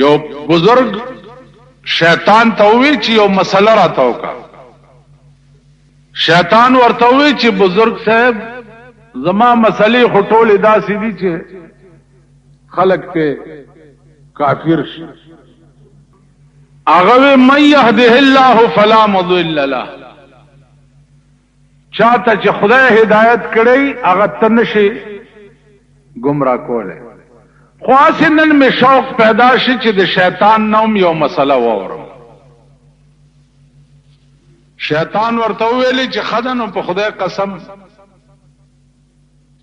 یو بزرگ شیطان ته وی چې یو مسله راته وکړه. شیطان ورته وی چې بزرگ صاحب زما مسلې خو ټولې داسې دي چې خلق ته کافر شي. هغه من يهده الله فلا مضل له، چاته چې خدای هدایت کړی هغه ته نشي گمراه کولی. خو هسې نن مې شوق پیدا شي چې د شیطان نوم یو مسله واورم. شیطان ورته وویلې چې ښه ده نو په خدای قسم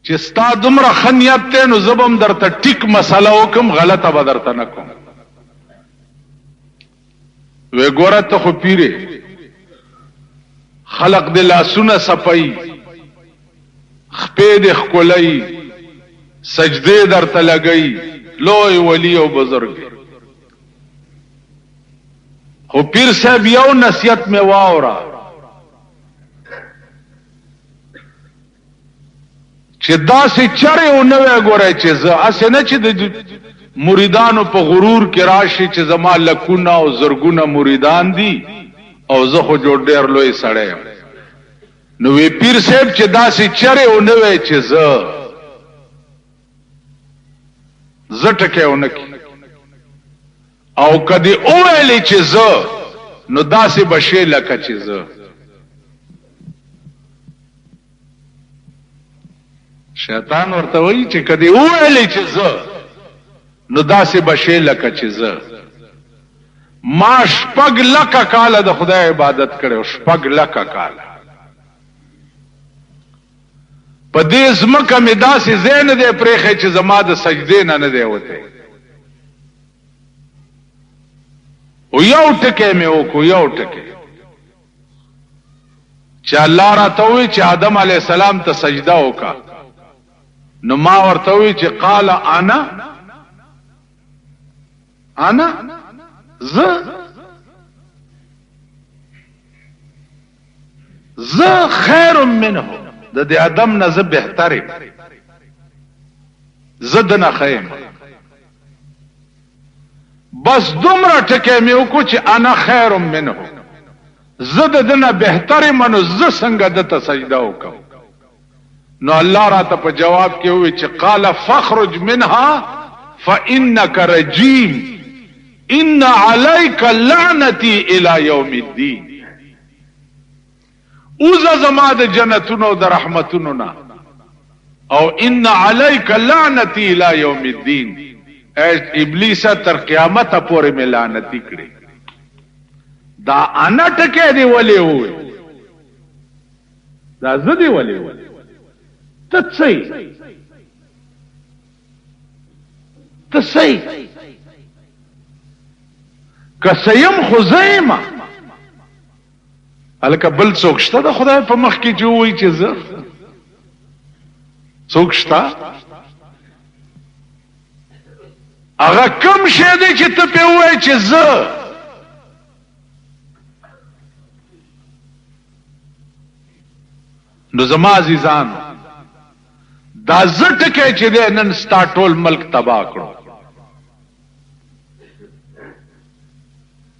چې ستا دومره ښه نیت دی نو زه به هم درته ټیک مسله وکړم، غلطه به درته نه کوم. وی ګوره ته خو پیرې خلق د لاسونه صفایي، خپې د ښکلوي، سجدې درته لګوي، لوی ولی او بزرگ. خو پیر صاحب یو نصیحت مې واوره چې داسې چرې ونه وی ګورئ چې زه هسې نه چې د مریدانو په غرور کې راشي چې زما لکونه او زرګونه مریدان دي او زه خو جوړ ډېر لوی سړی یم. نو وی پیر صاحب چې داسې چرې ونه وی چې زه ټکی ونه کی او کدی اوویلی چې زه نو داسې بشی لکه چې زه. شیطان ورته وایي چې کدی اوویلی چې زه نو داسې بشی لکه چې زه. ما 6 لکه کاله د خدای عبادت کړو، 6 لکه کاله. په دې ځمکه مې داسې ځای نه دی پرېښی چې زما د سجدې نه دی وتی. او یو ټکی مې وکړو، یو ټکی چې الله راته ووایي چې آدم علیه السلام ته سجده وکړه. نو ما ورته ووایي چې قال انا زه خیر منه، د دې آدم نه زه بهتر یم، زه دنه ښه یم. بس دومره ټکی مې وکړو چې انا خیر منه، زه د دنه بهتر یم، نو زه څنګه دته سجده وکړم. نو الله راته په جواب کې ووایي چې قال فاخرج منها فانك رجيم ان عليك لعنتي الى يوم الدين. اوزه زما د جنتونو د رحمتونو نه، او ان عليك لعنتي الى يوم الدين، ابلیس تر قیامت پورې مې لعنتی کړي. دا انا ټکی دی ولې وې، دا زه دی ولې وې، ته صحیح که سیم خو زیمه هلکه بل څوک شته د خدای په مخ کې چې ووایي چې زه څوک شته؟ هغه کم شی دی چې ته پې ووایې چې زه؟ نو زما عزیزانو دا زه ټکی چې دی نن ستا ټول ملک تباه کړو.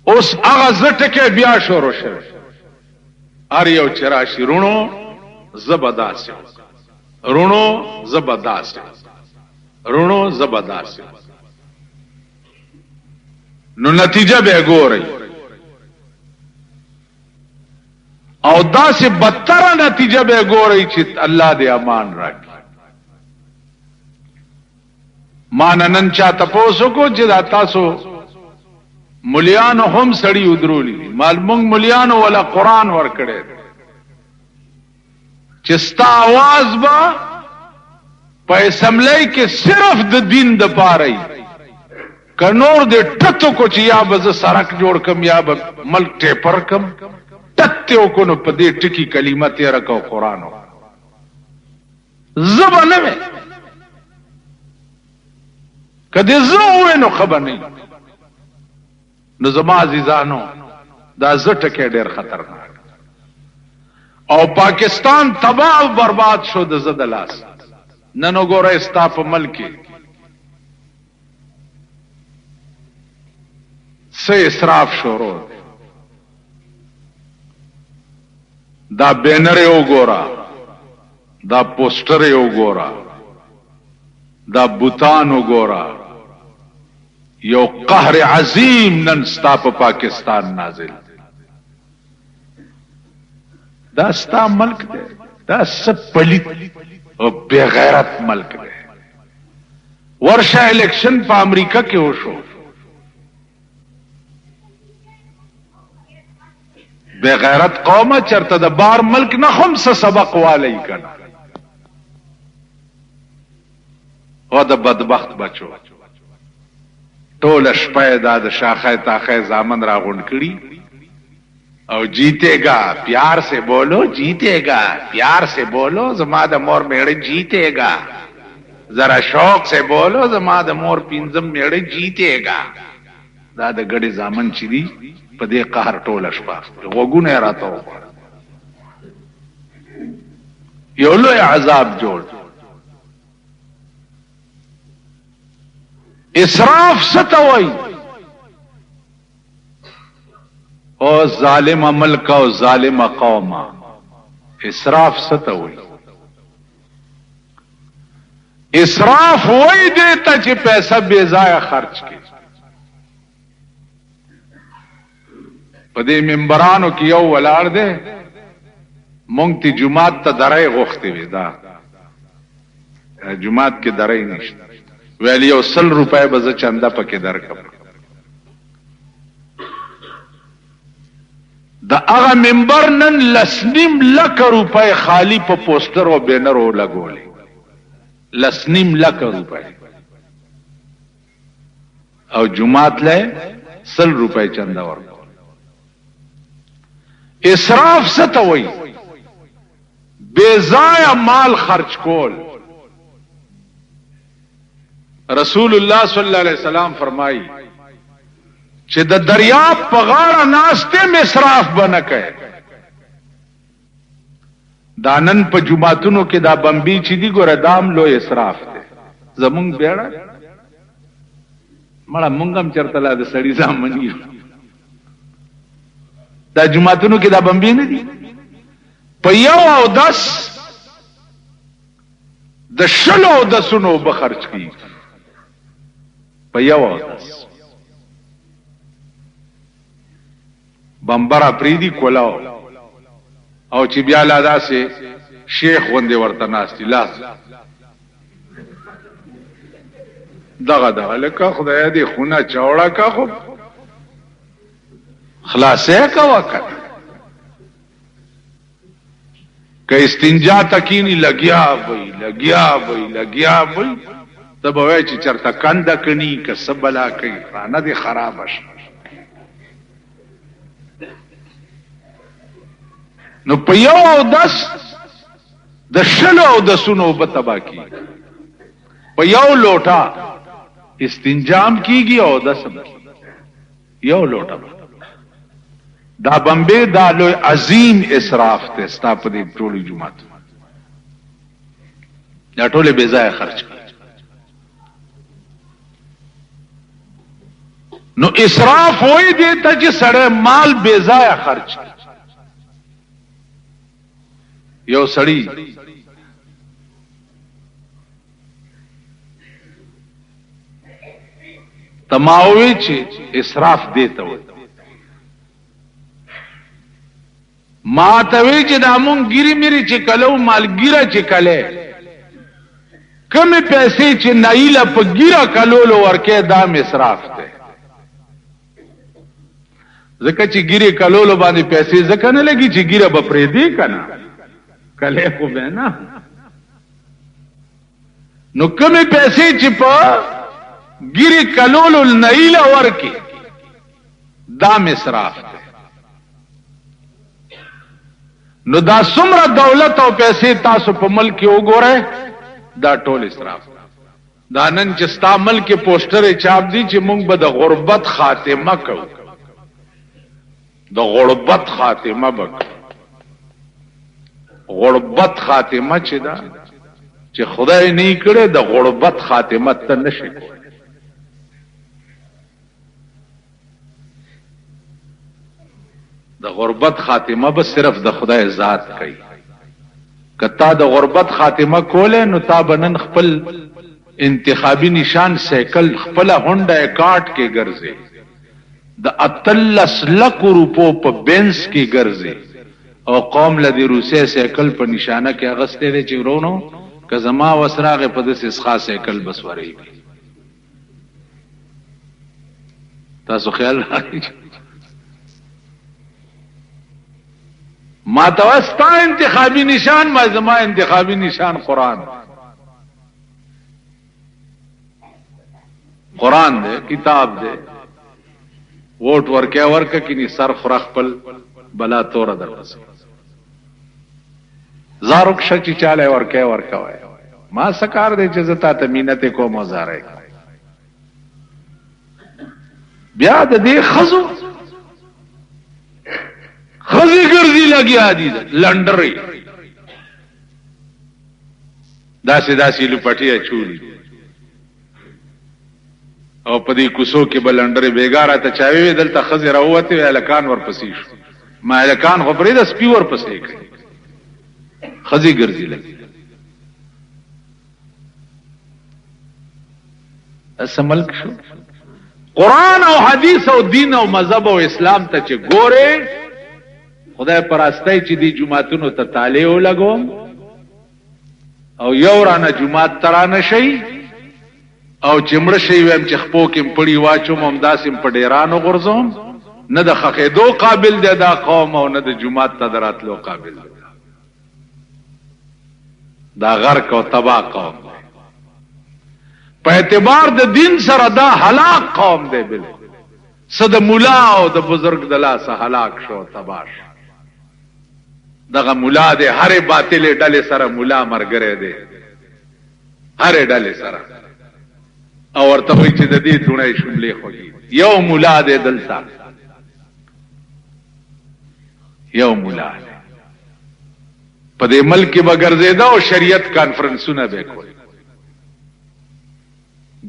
اوس هغه زه ټکی بیا شروع شوی، هر یو چې راشي رونو زه به داسې، رونو زه به داسې، رونو زه به داسې. نو نتیجه به ګورئ، او داسې بدتره نتیجه به ګورئ چې الله دې امان راکړي. ما نن چا تپوس وکړو چې دا تاسو ملیانو هم سړي ودرولی دي، مال مونږ ملیانو ولا قرآن ورکړی دی چې ستا آواز به په اسمبلی کې صرف د دین د پاره ای، که نور دې ټتو کو چې یا به زه سړک جوړ کم یا به ملک ټیپر کم، ټت یې وکړو نو په دې ټکي کلمه تېره کو قرآن وکړه. زه به نه وې، که دې زه ووې نو ښه به نه. نو زما عزیزانو دا زه ټکی ډېر خطرناک، او پاکستان تباہ او برباد شو د زه د لاس. نن وګوره ستا په ملک کې سه اسراف شروع دا بینر وګورا دا پوسټر وګورا دا بوتان وګورا یو قهر عظیم نن ستا په پاکستان نازل دا ستا ملک دی دا سب پلیت او بے غیرت ملک دی ورشه الیکشن په امریکا کې وشو بے غیرت قومه چرته د بار ملک نه هم څه سبق والی کنه او د بدبخت بچو ټول شپه دا د شاخه تاخه زامن را غونډ کړي او جیتے گا پیار سے بولو جیتے گا پیار سے بولو زما د مور میړه جیتے گا ذرا شوق سے بولو زما د مور پینځم میړه جیتے گا دا د ګډي زامن چي دي په دې قهر ټوله شپه وګونه راته وکړه یو لوی عذاب جوړ اسراف ستوي او ظالم ملک او ظالم قوم اسراف ستوي اسراف وای دیتا چې پیسہ بے ضایع خرچ کړي په دې منبرانو کې یو ولاړ دی مونږ ته جمعات ته درای غوښتي وي دا جمعات کې درای نشته ویلی یو 100 روپے به زه چنده پکې درکم دا هغه منبر نن 2.5 لک روپے خالی په پوسټر او بینر او لګولې 2.5 لک روپے او جمعات له 100 روپے چنده ورکو اسراف ستوي بے ضایع مال خرچ کول رسول الله صلی الله علیه وسلم فرمایي چې د دریاب په غاړه ناشته اسراف بنه کوي دانن په جمعاتونو کې دا بمبي چې دی ګوره دام لو اسراف دی زمونږ بیړه مړه مونږ هم چرته لا د سړی ځامن یو دا جمعاتونو کې دا بمبي نه دي په یو او 10 د شلو د سونو بخرج کی په یو او 10 بمبرا پریدي کولاو او چې بیا لادا سه شیخ غوندې ورته ناشتي لاس دغه لکه خدای دې خونه چوڑا کا خو خلاصه کا وکړه که استنجا تکینی لګیا وای تب وای چې چرته کند کني که سبلا کوي خانه دې خراب شي نو په یو او 10 د شلو او د سونو په تبا کی په یو لوټا استنجام کیږي او 10 یو لوټا دا بمبه دا لوی عظیم اسراف ته ستا په دې ټولي جمعات دا ټوله بے ځای خرچ نو اسراف وای دی ته چې سړی مال بے ځای خرچ یو سړی تماوي چې اسراف دیته وای ما ته وی چې دا مونږ ګيري مری چې کلو مالګيره چې کله کمه پیسې چې نایله په ګيره کلو ورکه دا اسراف ده ځکه چې ګيري کلو باندې پیسې ځکه نه لګي چې ګيره به پرې دی کنه کله کو به نه نو کمه پیسې چې په ګيري کلو نایله ورکه دا اسراف ده نو دا څومره دولت او پیسې تاسو په ملک کې وګورئ دا ټول اسراف دا نن چې ستا ملک کې پوسټر چاپ دي چې مونږ به د غربت خاتمه کوو د غربت خاتمه وکړو غربت خاتمه چې دا چې خدای نه کړي د غربت خاتمه ته نشي د غربت خاتمه به صرف د خدای ذات کوي. کتا د غربت خاتمه کوله نو تا بنن خپل انتخابی نشان سیکل خپل هونډا کارت کې ګرځي، د 13 لک روپو په بنز کې ګرځي او قوم لدی روسي سیکل په نشانه کې اغسته دي چې ورونو که زما وسراغه په دې اسخا سیکل بسوري. تاسو خیال راځي ما توستا انتخابی نشان ما زما انتخابی نشان قرآن دے کتاب دے ووٹ ورکیا ورکا کنی سر خورخ پل بلا تورا در پسی زارک شچی چالے ورکیا ورکا وائے ما سکار دے چیزتا تمینت کو موزارے بیاد دے خزو خزی گرزی لگی آدی دا لنڈری داسی داسی لپٹیا چولی او پدی کوسو کې بلندره بیګاره ته چاوي دلته خزی راوته الکان ور پسې شو ما الکان خو پرې د سپی ور پسې کړ خزی ګرځي لګي اسملک شو. قرآن او حدیث او دین او مذهب او اسلام ته چې ګوره خدای پرستای چې دی جمعتونو ته تاله ولګوم او یو رانه جمعت ترانه شي او چمړ شي ويم چې خپو کې پړی واچوم هم داسم په ډیرانو غرزوم نه د خخېدو قابل دی دا قوم او نه د جمعات ته دراتلو قابل دی دا غرق او تباہ قوم په اعتبار د دین سره دا هلاک قوم دی بل صد مولا او د بزرگ د لاسه هلاک شو تباہ دغه مولا دی هر باطل ډلې سره مولا مرګره دی هر ډلې سره او ورته وی چې د دې دونه شملې خوږي یو مولا دې دلتا یو مولا په دې ملک به ګرځیدا او شریعت کانفرنسونه به کول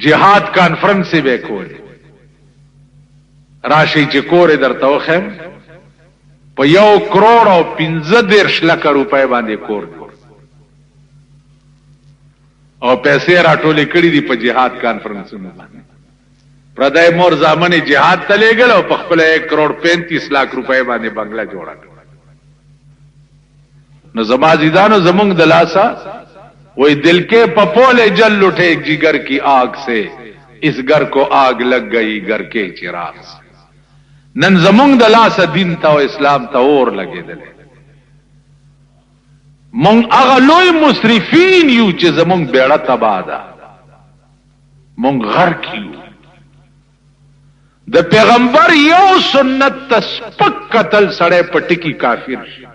جهاد کانفرنس به کول راشي چې کور درته وخم په 1 کروڑ او 15 لک روپے باندې کور او پیسې راټولې کړې دي په جهاد کانفرنسونو باندې پردای مور ځامنې جهاد ته لېږل او په خپل 1 کروڑ 35 لک روپے باندې بنگلا جوړه کړ. نو زما زیدانو زمونږ د لاسا وہی دل کے پپولے جل اٹھے جگر کی آگ سے اس گھر کو آگ لگ گئی گھر کے چراغ سے نن زمونږ د لاسا دین تا او اسلام تا اور لګې دلې مونږ هغه لوی مسرفین یو چې زمونږ بیړه تباہ ده مونږ غرق یو د پیغمبر یو سنت تسپک قتل سړی پټکی کافر شي.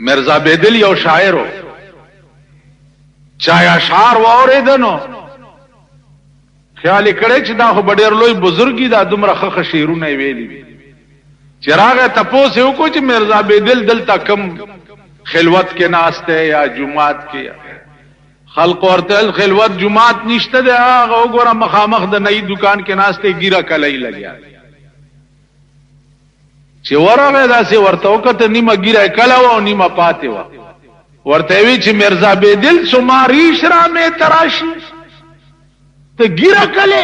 مرزا بیدل یو شاعرو چای اشعار واوریدنو خیال کړي چې دا خو ډېر لوی بزرګي دا دومره خخ شیرونه ویلي چراغ تپوس یو کو چې مرزا بیدل دلته کم خلوت کې ناشته یا جمعات کې خلق ورته خلوت جمعات نشته ده هغه وګوره مخامخ د نئی دکان کې ناشته ګیره کلای لګیا چې ورغه داسې ورته وکړه نیمه ګیره کلا و او نیمه پاتې و ورته وی چې مرزا بیدل سماری شرا مې تراشی ته ګیره کله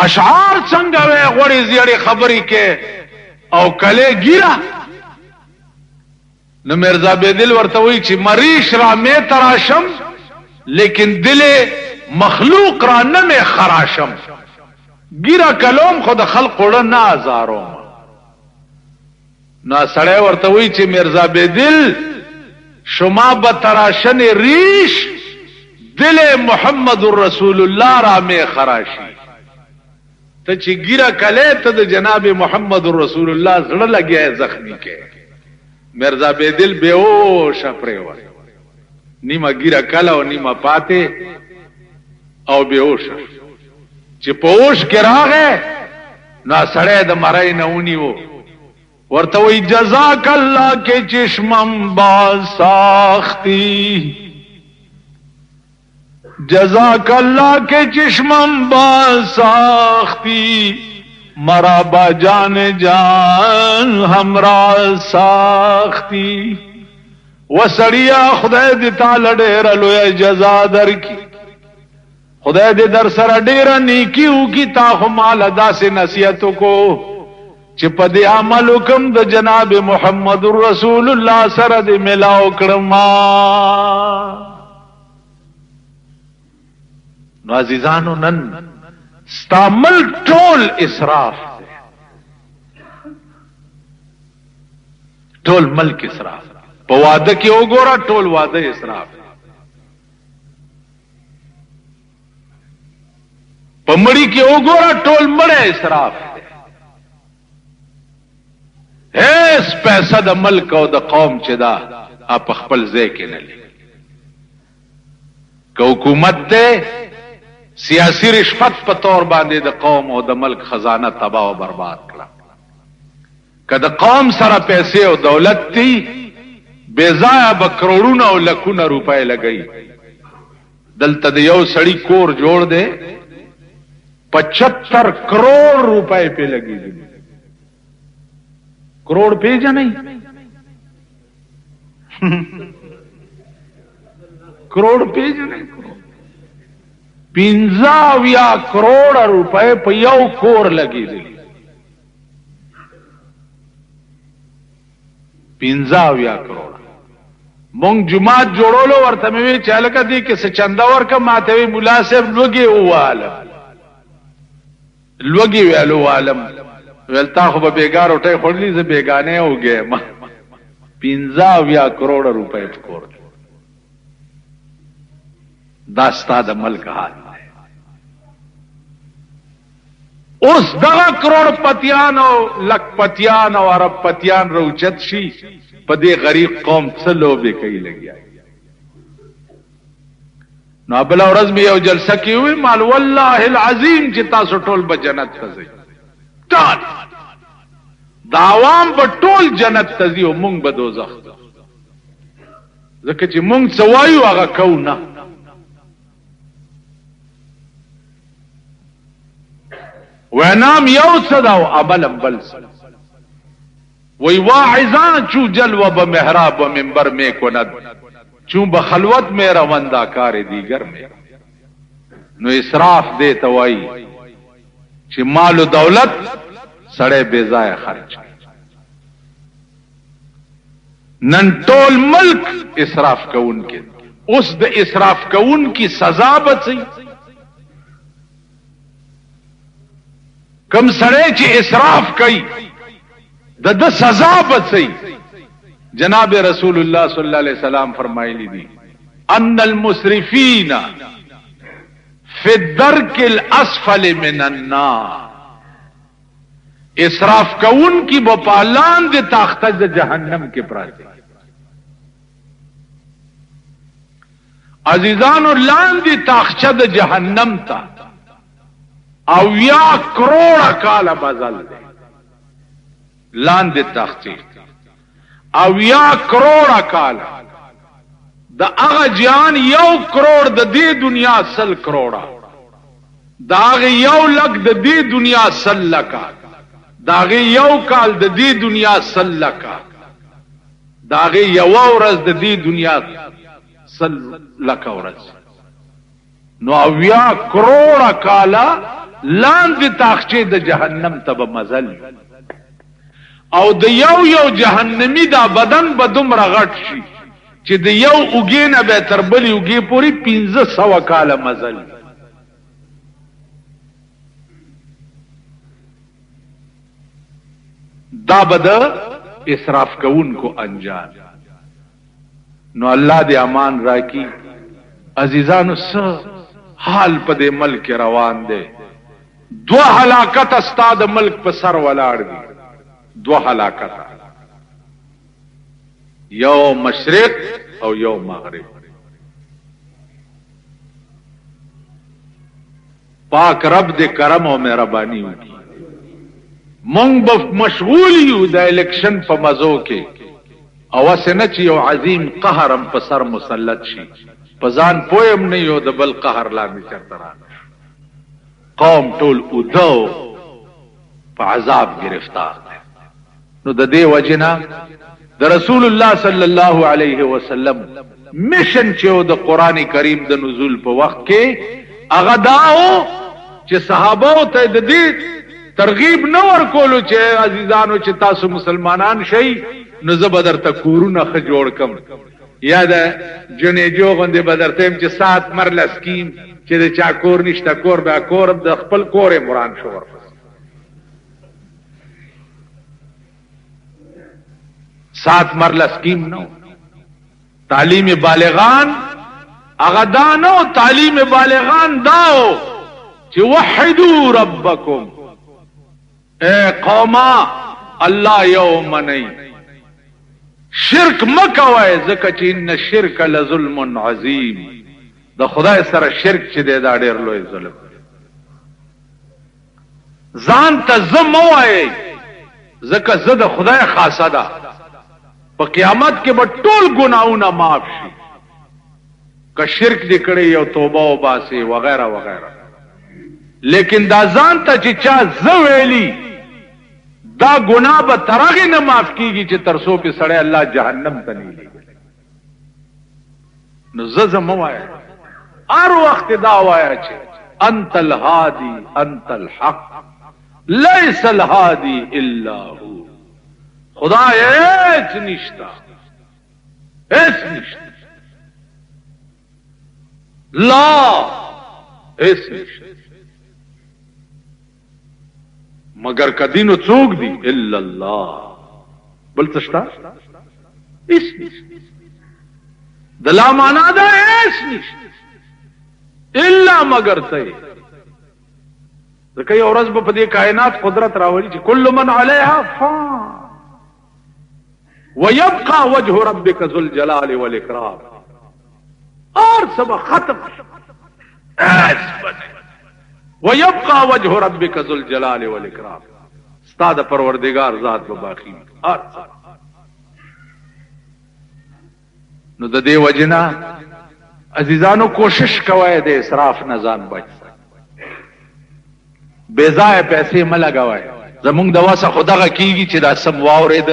اشعار څنګه وې غوړې زیړې خبرې کې او کله ګیره نو مرزا بیدل ورته وی چې مریش را مې تراشم لیکن دل مخلوق را نه مې خراشم ګیره کلوم خود خلق وړ نه ازاروم نو سړی ورته وی چې مرزا بیدل شما به تراشن ریش دل محمد رسول الله را مې خراشي ته چې ګیره کله ته د جناب محمد رسول الله زړه لګیا زخمی کې مرزا بیدل بیهوش پرېو نیمه ګیره کله او نیمه پاتې او بیهوش چې پوش کې راغې نو سړی د مړی نه ونیو ورته وی جزاک الله کې چشمم باز ساختی جزاک اللہ کے چشمم با ساختی مرابا جان جان ہمرا ساختی وسڑیا خدای دی تعالی ډیر لوی جزا درکی خدای دې در سره ډیر نیکی وکي تا خو مال داسې نصیحتو کو چې په دې عمل کوم د جناب محمد رسول الله سره دې ملاو کړم. نو عزیزانو نن استعمل ټول اسراف ټول ملک اسراف په واده کې وګوره ټول واده اسراف په مړی کې وګوره ټول مړی اسراف هیڅ پیسہ د ملک او د قوم چې دا اپ خپل ځای کې نه لري که حکومت ده سیاسی رشوت په تور باندې د قوم او د ملک خزانه تباہ او برباد کړه که د قوم سره پیسې او دولت دي بے ضایع به کروڑونه او لکونه روپۍ لګي دلته د یو سړی کور جوړ دی 75 کروڑ روپے پہ لگی دی کروڑ پہ جا نہیں کروڑ پہ جا نہیں 50 کروڑ روپے پہ یو کور لگی دی 50 کروڑ مونږ جماعت جوړولو ورته مې چې لکه دي کې څه چندا ورکه ماته وی مولا صاحب لوګي واله لوګي ویلو عالم ولتا خو به بیګار وټه خړلی ز بیگانه اوګه ما 50 کروڑ روپے کور دا ستاد ملک حال اوس دغه کروڑ پتیان او لک پتیان او عرب پتیان روچت شي په دې غریب قوم څه لوبه کوي لګیا نو بل ورځ می یو جلسه کې وی مال والله العظیم چې تاسو ټول به جنت ته ځئ ټول دا عوام به ټول جنت ته ځي او مونږ به دوزخ ځکه چې مونږ څه وایو هغه کوو نه وینام یو څه دا او عمل بل څه وی واعظان چو جلوه به محراب و منبر میں کند چون بخلوت میں روندہ کار دیگر میں نو اسراف دے توائی چی مال و دولت سڑے بے ضائع خرچ نن ټول ملک اسراف کون کے اس د اسراف کون کی سزا بچی کم سڑے چی اسراف کئی د سزا بچی جناب رسول اللہ صلی اللہ علیہ وسلم فرمائی لی دی ان المسرفین فی الدرک الاسفل من النار اسراف کون کی بپالان دے تاختج جہنم کے پراتے عزیزان لان دی تاختج جہنم تا او یا کروڑ کالا بزل دے لان دے تاختج او یا کروڑا کالا دا اغا جان یو کروڑ دا دی دنیا سل کروڑا دا اغا یو لک دا دی دنیا سل لکا دا اغا یو کال دا دی دنیا سل لکا دا اغا یو ورز دا دی دنیا سل لکا ورز نو او یا کروڑا کالا لان دی تاخچے دا جہنم تب مزل او د یو جهنمی دا بدن بدوم رغټ شي چې د یو اوګې نه به تر بلې اوګې پورې 1500 کاله مزل دا بد اسراف کوونکو انجام نو الله دې امان راکړي عزیزانو څه حال په دې ملک روان دی دو هلاکت استاد ملک په سر ولاړ دي دو ہلاکت یو مشرق او یو مغرب پاک رب دے کرم او مہربانی ہوگی مونږ به مشغول یو د الیکشن په مزو کې او اسنه چې یو عظیم قهرم په سر مسلط شي پزان پویم نه یو د بل قهر لا می چرته راغی. قوم ټول ودو په عذاب گرفتار دی. نو د دې وجنا د رسول الله صلی الله علیه وسلم مشن چې د قران کریم د نزول په وخت کې هغه داو چې صحابه ته د دې ترغیب نه ورکولو چې عزیزانو چې تاسو مسلمانان شئ نو زه بدر ته کورونه خ جوړ کم یا د جنې جو غندې بدر تم چې سات مرلس کیم چې د چا کور نشته کور به کور د خپل کور مران شو ورپس سات مرلس کیم نو تعلیم بالغان هغه دا نو تعلیم بالغان داو چې وحدو ربکم اے قوما الله یوم نه شرک مکوای زکه چې ان الشرک لظلم عظیم د خدای سره شرک چې دا ډېر لوی ظلم ځان ته زموای زکه زه د خدای خاصه ده په قیامت کې به ټول ګناونه معاف شي که شرک دې کړی یو توبه او باسي وغیرہ وغیرہ لیکن دا ځان ته چې چا زه ویلی دا گناہ به ترغه نه معاف کیږي چې ترسو په سړی الله جهنم ته نه لګي. نو زم وای هر وخت دا وایا چې انت الهادي انت الحق ليس الهادي الا هو خدای هیڅ نشتا هیڅ نشتا لا هیڅ نشتا مگر کدینو څوک دی الا الله بل تشتا اس د لا معنا دا اس نشته الا مگر ته ځکه یو ورځ په دې کائنات قدرت راوړي چې کل من علیها فان ويبقى وجه ربك ذو الجلال والاكرام اور سب ختم ويبقى وجه ربك ذو الجلال والاكرام استاد پروردگار ذات به باقی نو د دې وجنا عزیزانو کوشش کوئ د اسراف نه ځان بچ بے ځای پیسې م لګوئ زمونږ د واسه خدغه کیږي چې دا سم واورید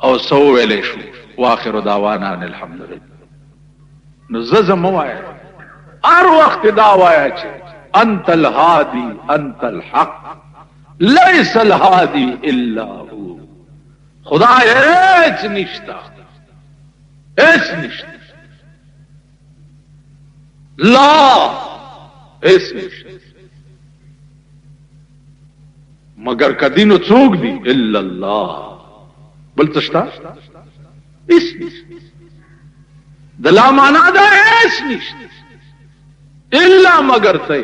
او سو ویلې شو واخر دعوانا ان الحمدلله نو زم وای هر وخت دا وای چې انت الهادي انت الحق ليس الهادي الا هو خدای هیڅ نشتا هیڅ نشتا لا هیڅ نشتا مگر کدینو څوک دی الا الله بل تشتا اس د لا معنا دا اس نشته الا مگر ته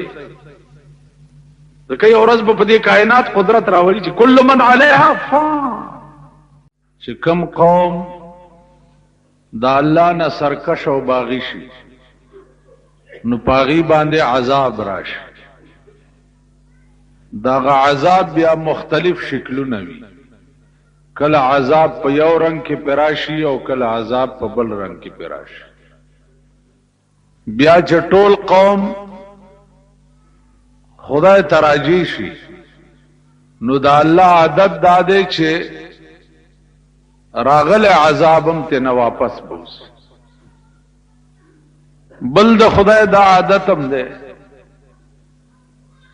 ځکه یو ورځ په دې کائنات قدرت راوړي چې کل من علیها فان چې کم قوم دا الله نه سرکش او باغی شي نو پاغي باندې عذاب راشي دا عذاب بیا مختلف شکلونه وي کله عذاب په یو رنگ کې پراشي او کله عذاب په بل رنگ کې پراشي بیا چې ټول قوم خدای تراجی شي نو دا الله عادت داده چې راغله عذابم ته نه واپس بوس بل د خدای دا عادتم ده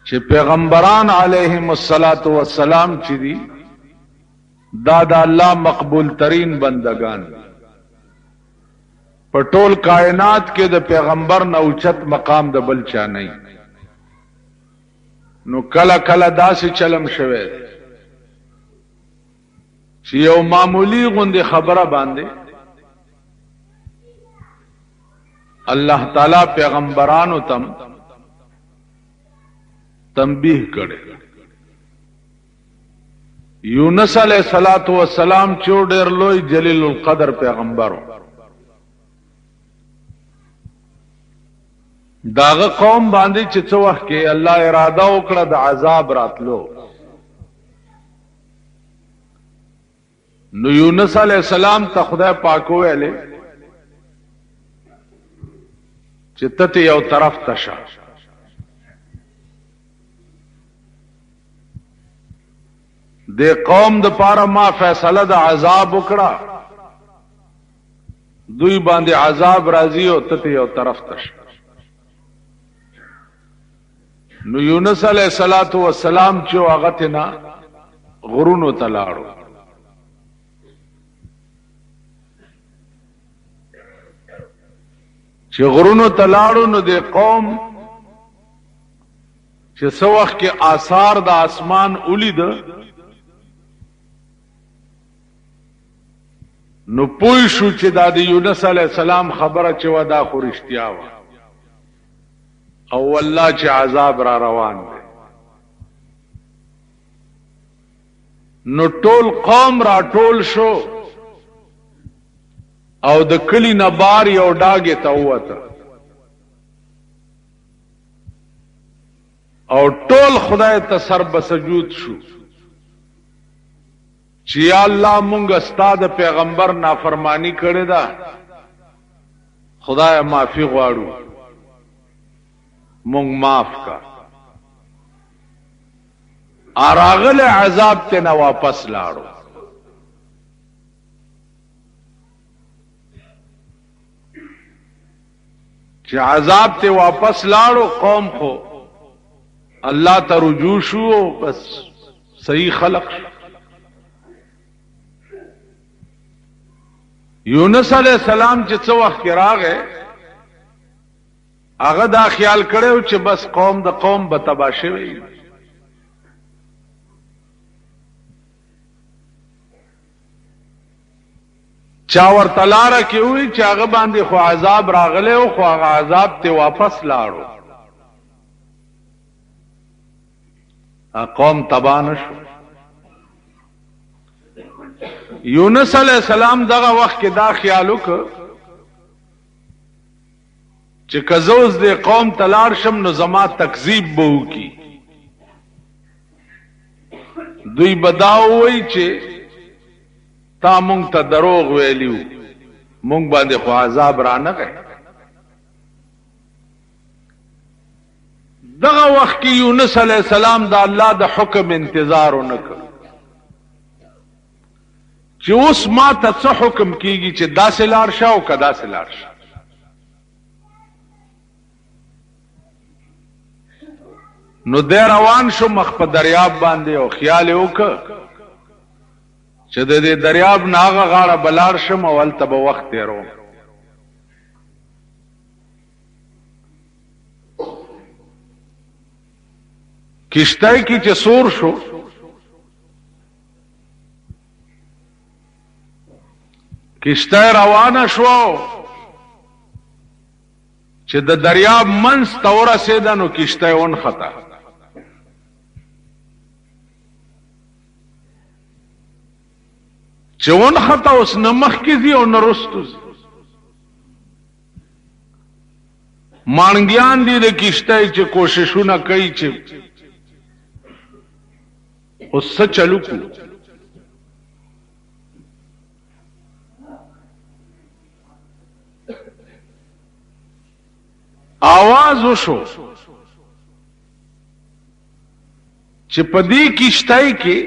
چې پیغمبران علیهم الصلاۃ والسلام چې دي دا دا اللہ مقبول ترین بندگان پر ټول کائنات کے دا پیغمبر نہ اوچت مقام دا بل چا نہیں نو کلا کلا دا سے چلم شوے چې یو معمولی غندے خبره باندې اللہ تعالی پیغمبرانو تم تنبیہ کړي یونس علیہ الصلوۃ والسلام چو ډیر لوی جلیل القدر پیغمبرو داغه قوم باندې چې څو وخت کې الله اراده وکړه د عذاب راتلو نو یونس علیہ السلام ته خدای پاک ویلې چې ته یو طرف ته شه. د قوم د پاره ما فیصله د عذاب وکړه، دوی باندې عذاب راځي او ته یو طرف ته شه. نو یونس علیہ الصلوۃ والسلام چې هغه ته نه غرونو ته لاړو. چې غرونو ته لاړو نو د قوم چې څو وخت کې آثار د اسمان ولید نو پوه شو چې دا د یونس علیہ السلام خبره چې و دا خو رښتیا وه او والله چې عذاب را روان دی. نو ټول قوم را ټول شو او د کلی نه بار یو ډاګه ته وته او ټول خدای ته سر بسجود شو چې یا الله مونږ استاد پیغمبر نافرمانی کړې ده، خدای معافي غواړو، مونږ معاف کا. اراغل عذاب ته نه واپس لاړو. چې عذاب ته واپس لاړو قوم خو الله ته رجوع شو، بس صحیح خلق شو. یونس علیہ السلام چې څو وخت کې راغې هغه دا خیال کړو چې بس قوم د قوم به تباه شوی. چا ورته لاره کې وی چې هغه باندې خو عذاب راغلی او خو هغه عذاب ته واپس لاړو، قوم تباه نشو. یونس علیہ السلام دغه وخت کې دا خیال وکړ چې کزوز د قوم تلار شم نو زما تکذیب به وکي، دوی بداو وی چې تا مونږ ته دروغ ویلیو، مونږ باندې خو عذاب را نه غی. دغه وخت کې یونس علیہ السلام د الله د حکم انتظار ونکړ چې اوس ما ته څه حکم کیږي چې داسې لاړ شه او که داسې لاړ شه. نو دی روان شو مخ په دریاب باندې او خیال یې وکړ چې د دې دریاب نه هغه غاړه به لاړ شم او هلته به وخت تېروم. کشتۍ کې چې سور شو کشتۍ روانه شو چې د دریاب منځ ته ورسېده نو کشتۍ ونښته. چې ونښته اوس نه مخکې ځي او نه رستو ځي. مانګیان دي د کشتۍ چې کوششونه کوي چې اوس څه چلو کړو. आवाज وشو چې په دې کشتۍ کې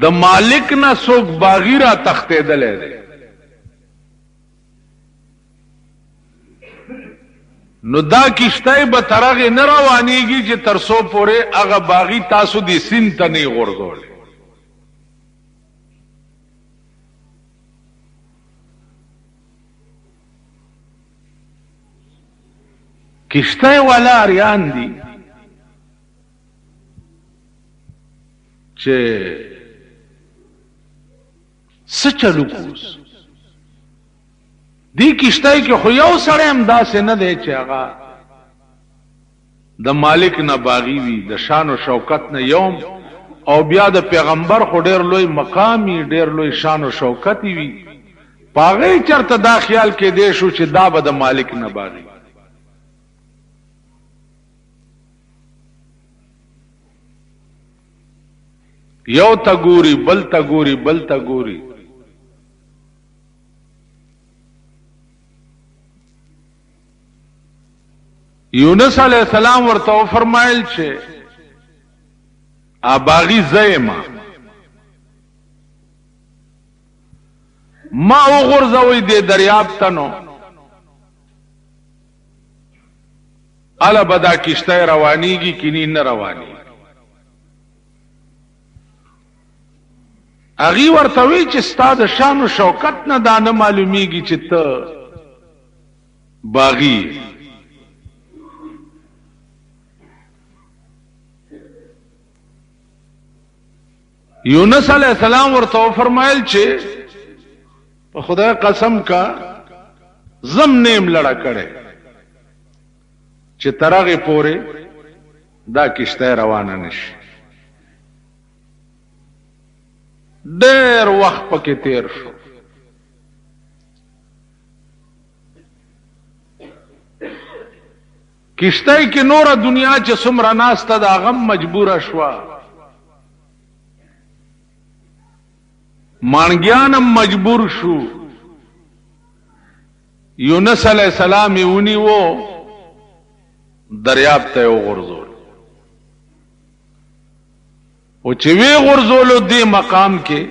د مالک نه څوک باغی را تښتېدلی دی. نو دا کشتۍ به تر هغې نه روانېږي چې تر څو پورې هغه باغی تاسو دې سیند ته نه غورځولی. کشتۍ والا اریان دي چې څه چلو کوس. دی کشتۍ کې خو یو سړی هم داسې نه دی چې هغه د مالک نه باغی وي، د شان و شوکت نه یوم، او بیا د پیغمبر خو ډېر لوی مقامي ډېر لوی شان و شوکت وي، په هغې چېرته دا خیال کېدی شو چې دا به د مالک نه باغی. یو تا ګوري بل تا ګوري بل تا ګوري، یونس علیہ السلام ورته فرمایل چې اباغي زېما ما وګرځوي د دریاب تنو الا بدا کشته روانيږي کینی نه رواني اغي ورتوي چې ستاد شان او شوکت نه دانه معلومیږي چې ته باغی یونس علیہ السلام ورته فرمایل چې په خدای قسم کا زم نیم لړا کړي چې ترغه پوره دا کشته روانه نشي ډېر وخت پکې تیر شو کشته کې نور دنیا چې څومره ناسته دا غم مجبوره شوا مانګیانم مجبور شو یونس علیہ السلام یونی وو دریاب ته وغورځول او چې وی غورځولو دې مقام کې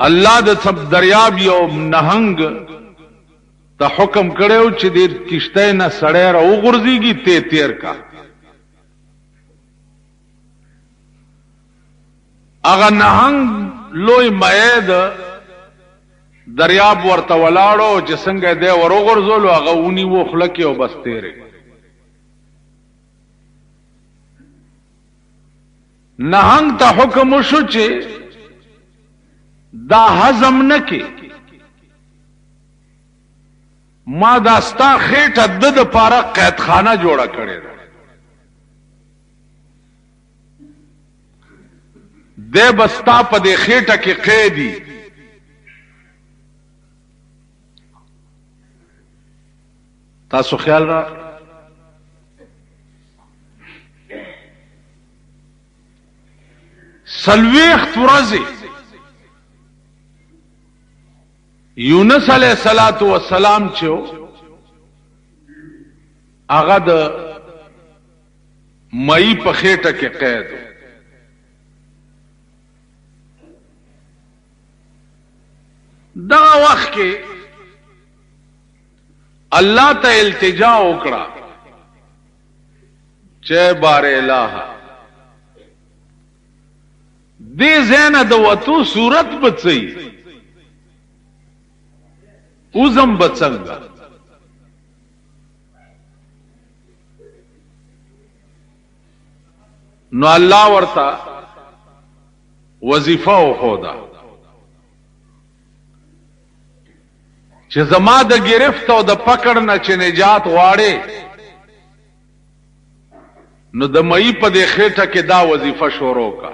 الله د سب دریاب یو نهنګ ته حکم کړو چې دې کشته نه سړی را وغورځيږي ته تیر کا اغه نهنګ لوی مېد دریاب ورته ولاړو چې څنګه دې ورغورځولو هغه ونی و خلک او بس تیرې نهنګ ته حکم وشو چې دا هضم نکي ما داستا خېټه د پاره قید خانه جوړه کړې ده د بستا په دې خېټه کې قیدی تاسو خیال را سلويخت ورځي یونس علیہ الصلات والسلام چې هغه د مئی په خېټه کې قید دا وخت کې الله ته التجا وکړه چې بار الہ دې زنه د وتو صورت بچي اوزم بچنګا نو الله ورتا وظیفه او خدا چې زما د گرفت او د پکړ نه چې نجات غواړي نو د مئی په دې خېټه کې دا وظیفه شروع کا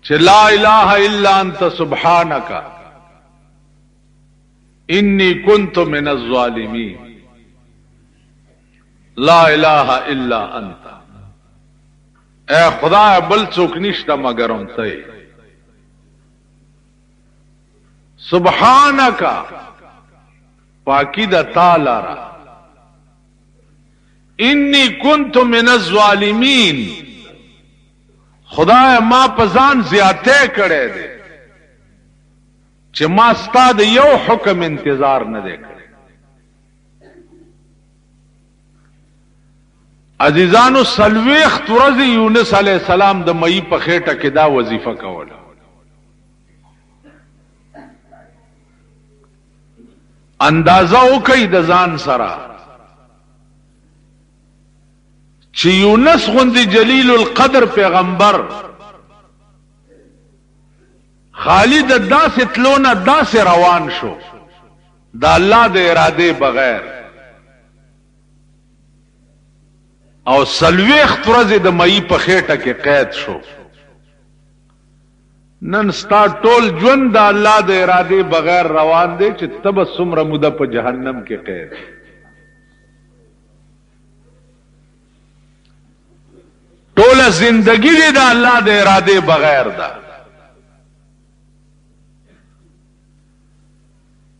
چې لا اله الا انت سبحانك انی کنت من الظالمین لا اله الا انت اے خدا بل څوک نشته مگر هم ته سبحانك پاکی دا تعالی را انی کنت من الظالمین خدای ما پزان زیاته کړي دي چې ما ستاد یو حکم انتظار نه دی کړی عزیزانو سلويخت ورځ یونس علی السلام د مئی په خېټه کې دا وظیفه کوله اندازه وکي د ځان سره چې یونس غوندي جلیل القدر پیغمبر خالد داس تلونه داس روان شو دا الله د اراده بغیر او سلويخت ورځ د مئی په خېټه کې قید شو نن ستا ټول ژوند د الله د اراده بغیر روان دی چې تب څومره موده په جهنم کې قید ټول زندگی د الله د اراده بغیر ده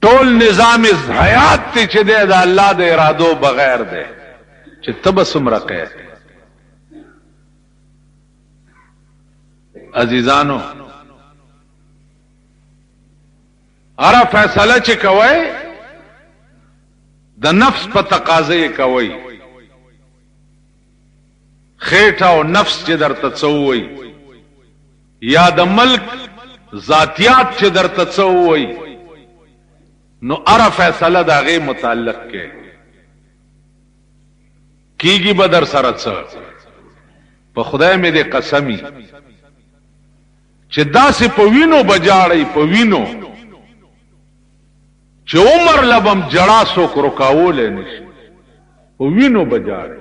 ټول نظام حیات ته چې دی د الله د ارادو بغیر دی چې تبسم رقه. عزیزانو اره فیصله چې کوي د نفس په تقاضا کوي، خېټه او نفس چې درته څووي یا د ملک ذاتیات چې درته څووي نو اره فیصله د هغې متعلق کیږي به در سره څه. په خدای مې دې قسمی چې داسې په وینو بجاړی، په وینو چې عمر لبم جړا څوک رکاولی نشي، په وینو بجاړی.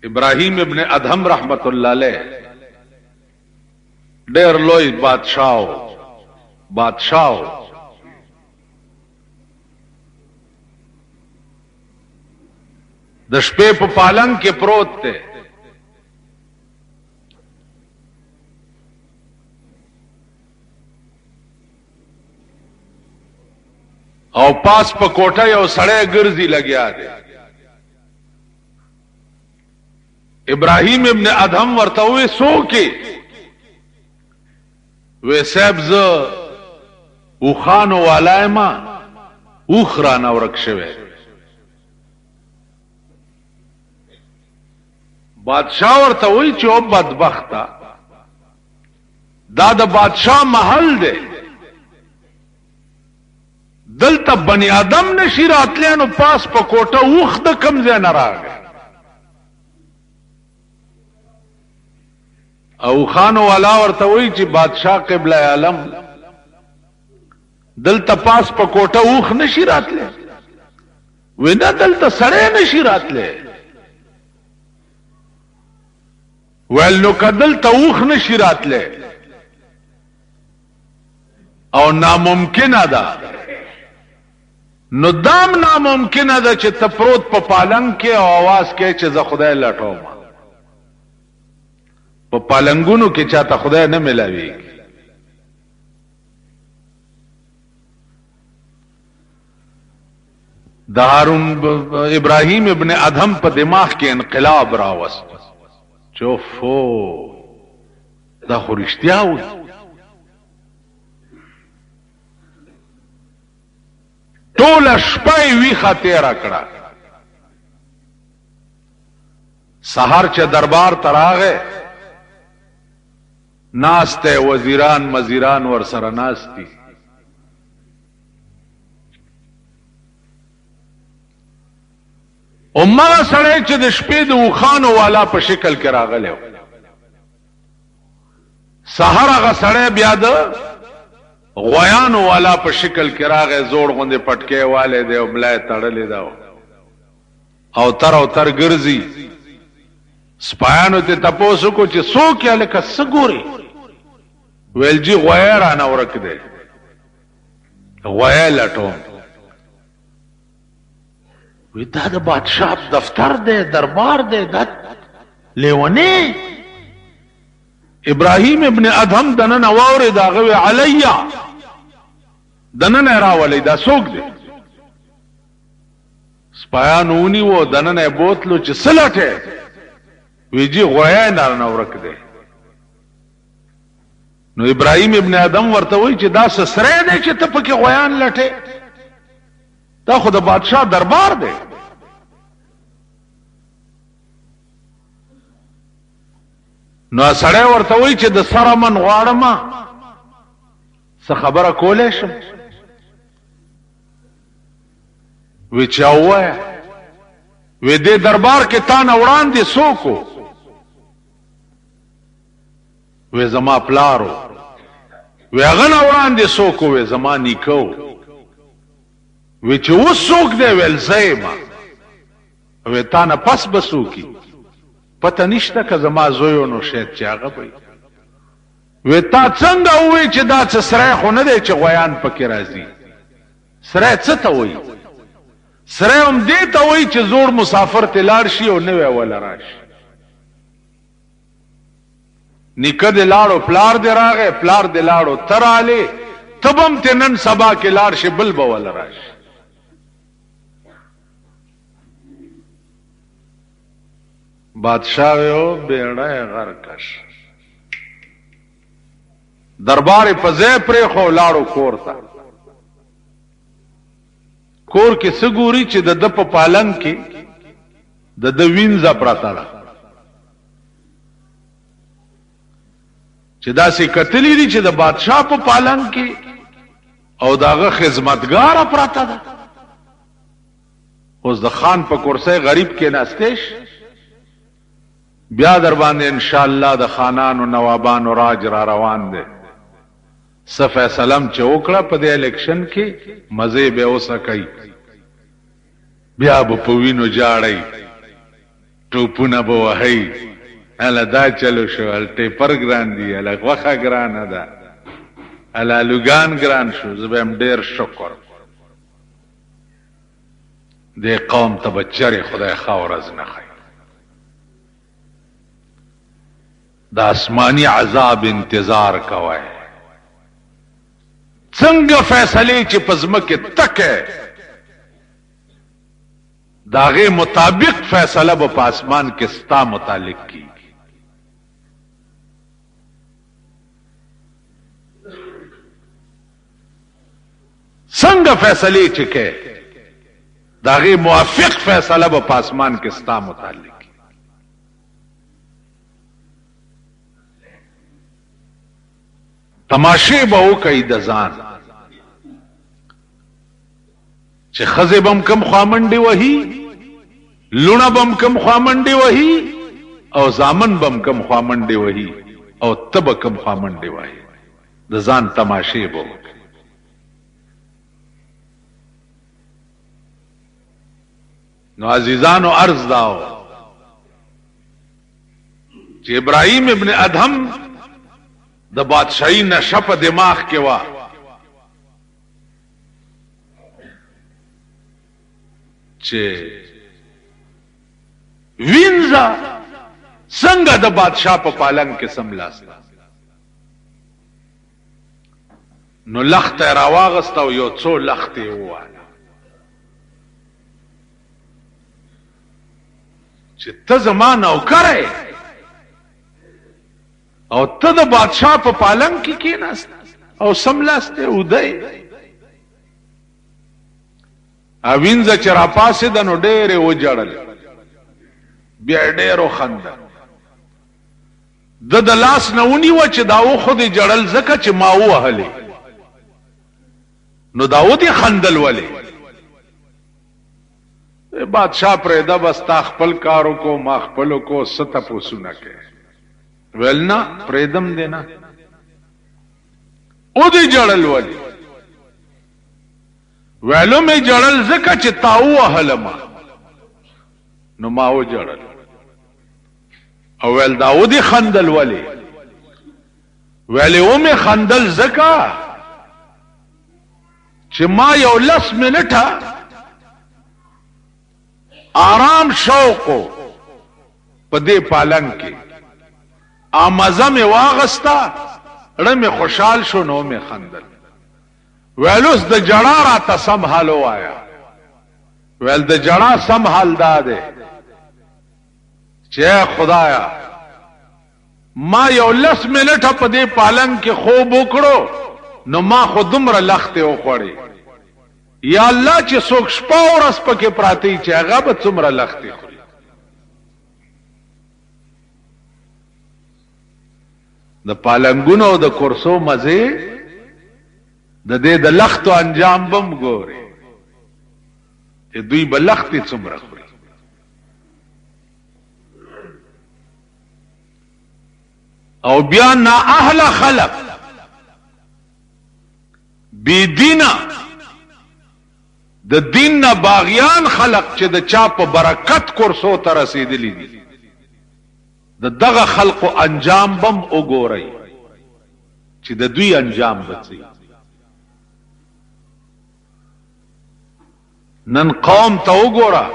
ابراهیم ابن ادهم رحمت الله علیه ډېر لوی بادشاہ د شپې په پالنګ کې پروت دی. او پاس په کوټه یو سړی ګرځي لګیا دی. ابراهیم ابن ادهم ورته وې څوکې؟ وې صاحب زه اوښانو والا یم، اوښ رانه ورک شوی. بادشاہ ورته وی چې او بدبخته دا د بادشاہ محل دی، دلته بنی آدم نشی راتلی، نو پاس په کوټه اوښ د کوم ځای نه راغی؟ او خانو والا ورته وی چې بادشاہ قبله عالم دلته پاس په کوټه اوښ نشی راتلی؟ وی نه دلته سړی نشی راتلی. ویل نو کدل ته اوښ نشی راتلی او ناممکنه ده، نو دام ناممکنه ده چې ته پروت په پالنګ کې او आवाज کوي چې زه خدای لټوم. په پالنګونو کې چاته خدای نه ملاويږي. د هارون ابراهیم ابن ادهم په دماغ کې انقلاب راوست. چوفو دا خو رښتیا وي. ټوله شپه یې ویښه تېره کړه. سهار چې دربار ته راغی ناست دی، وزیران مزیران ورسره ناست دي. امغه سړی چې د شپې د اوښانو والا په شکل کې راغلی و، سحر هغه سړی بیا د غویانو والا په شکل کې راغی، زوړ غوندې پټکی والی دی او ملا یې تړلې ده او تر ګرځي. سپایانو ته تپوس وکړو چې څوک یې هلکه څه ګورې؟ ویل جي غوی رانه ورک دی، غوی لټوم. وی دا د بادشاہ دفتر دی، دربار دی، دا لیونی. ابراهیم ابن ادهم دننه واورېد، هغه وی علیه دننه راولئ، دا څوک دی؟ سپایانو ونیو، دننه بوتلو چې څه لټې؟ وی جي غوی رانه ورک دی. نو ابراهیم ابن ادهم ورته وی چې دا څه سری دی چې ته پکې غویان لټې؟ دا خو د بادشاہ دربار دی. نو سړی ورته وی چې د سره من غواړم څه خبره کولی شم؟ وی چې ووایه. وی دې دربار کې تا نه وړاندې څوک و؟ وی زما پلارو. وی هغه نه وړاندې څوک و؟ وی زما نیکه و. وی چې اوس څوک دی؟ ویل زه یم. وی تا نه پس به څوکي؟ پته نشته که زما زوی نو شاید چې هغه به. وی تا څنګه ووی چې دا څه سری خو نه دی چې غویان پکې راځي؟ سری څه ته وایي؟ سری هم دې ته وایي چې زوړ مسافر ته لاړ شي او نوی وله راشي. نیکه دې لاړو پلار دې راغی، پلار دې لاړو ته رالې، ته به هم تې نن سبا کې لاړ شي بل به وله راشي. بادشاہ ویو بیړی غرکش، دربار په ځای پرېښو، لاړو کور ته. کور کې څه ګوري چې د ده په پالنګ کې د ده وینځه پرته ده، چې داسې کتلي دي چې د بادشاه په پالنګ کې او د هغه خدمتګاره پرته ده. اوس د خان په کرسۍ غریب کې ناستېش، بیا در باندې انشاءالله د خانانو نوابانو راج را روان دی. څه فیصلم چې وکړه په دې الیکشن کې مزې به اوسه کوي، بیا به په وینو جاړئ، ټوپونه به وهئ، هله دا چلو شو، هل ټیپر ګران دي، هله غوښه ګرانه ده، هله الوګان ګران شو. زه به هم ډېر شکر دې قوم ته به چرې خدای ښه ورځ نه ښایي. د آسماني عذاب انتظار کوئ. څنګه فیصلې چې په ځمکې تکه د هغې مطابق فیصله به په اسمان کې ستا متعلق کیږي. څنګه فیصلې چې کې د هغې موافق فیصله به په اسمان کې ستا متعلق. تماشې به وکئ د ځان چې ښځې به هم کم خوامنډې وهي، لوڼه به هم کم خوامنډې وهي، او زامن به هم کم خوامنډې وهي، او ته به کم خوامنډې وهي. د ځان تماشې به وکئ. نو عزیزانو عرض داو چې ابراهیم ابن ادهم د بادشاہی نشه په دماغ کې وا، چې وینځه څنګه د بادشاہ په پالنګ کې سملاسته. نو لخته راواغسته او یو څو لختې وواله چې ته زما نوکر یې او ته د بادشاہ په پالنګ کې کېناست او سملاسته ودی. او وینځه چې راپاسېده نو ډېرې وجړل، بیا ډېر وخندل. د لاس نه ونیوه چې دا وخودې جړل ځکه چې ما ووهلې، نو دا ودې خندل ولې؟ بادشاہ پرېږده بس تا خپل کار وکړو ما خپل وکړو، څه تپوسونه کوې؟ ویل نه پرېږدم دې نه. ودې جړل ولې؟ ویلو مې جړل ځکه چې تا ووهلم، نو ما وجړل. او ویل دا ودې خندل ولې؟ ویلې ومې خندل ځکه چې ما یو 10 منټه آرام شوقو په دې پالنګ کې، مزه مې واغسته، زړه مې خوشحال شو، نو مې خندل. ویل اوس د جړا راته سم حال ووایه. ویل د جړا سم حال دا دی چې خدایا ما یو 10 منټه په دې پالنګ کې خوب وکړو، نو ما خو دومره لختې وخوړې. یا الله چې څوک شپه ورځ پکې پراته چې هغه به څومره لختې خوري. د پالنګونو او د کرسو مزې د دې د لختو انجام بم ګوري چې دوی به لختې څومره خوري. او بیا نا اهل خلق بی دینا د دین نه باغیان خلق چې د چا په برکت کرسو ته رسیدلی دي، د دغه خلقو انجام بم وګورئ چې د دوی انجام بچي. نن قوم ته وګوره،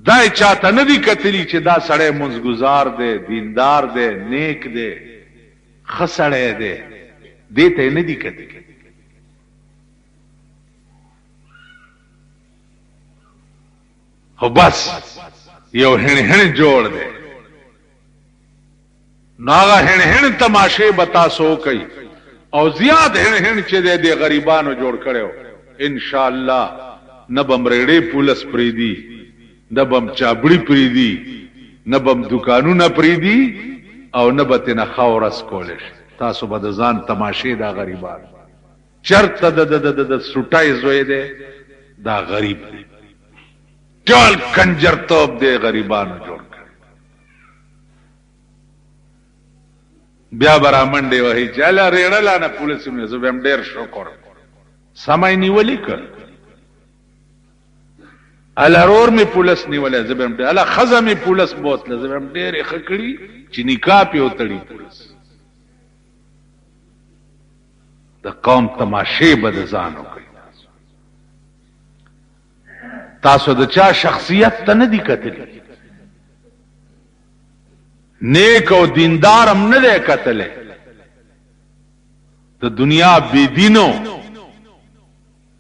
دای چاته نه دي کتلی چې دا سړی منځګزار دی، دیندار دی، نیک دی، ښه سړی دی، دې ته نه دي کتلی. خو بس یو هڼ جوړ دی، نو هغه هڼ تماشې به تاسو کوي او زیات هڼ چې دی د غریبانو جوړ کړو. ان شاء الله نه بم ریړې پولیس پریدي، نه بم چابړي پریدي، نه بم دکانونه پریدي او نه به تنه خاورس کولش. تاسو به د ځان تماشې دا غریبان چرته د سټای زوی دی، دا غریب دی، ټول کنجر توپ دی غریبانو جوړ کړ. بیا برا منډې وهي چې اله ریړه نه پولیس مې زه به هم ډېر شکر سمای نیولې کړ، الارور می پولیس نیولې زه به هم اله خزه می پولیس بوتله زه به هم ډېر ښه کړي چې نکاح پې وتړي پولیس. د قوم تماشې به د ځان وکړي. تاسو د چا شخصیت ته نه دي کتلی، نیک او دیندار هم نه دی کتلی، د دنیا بی دینو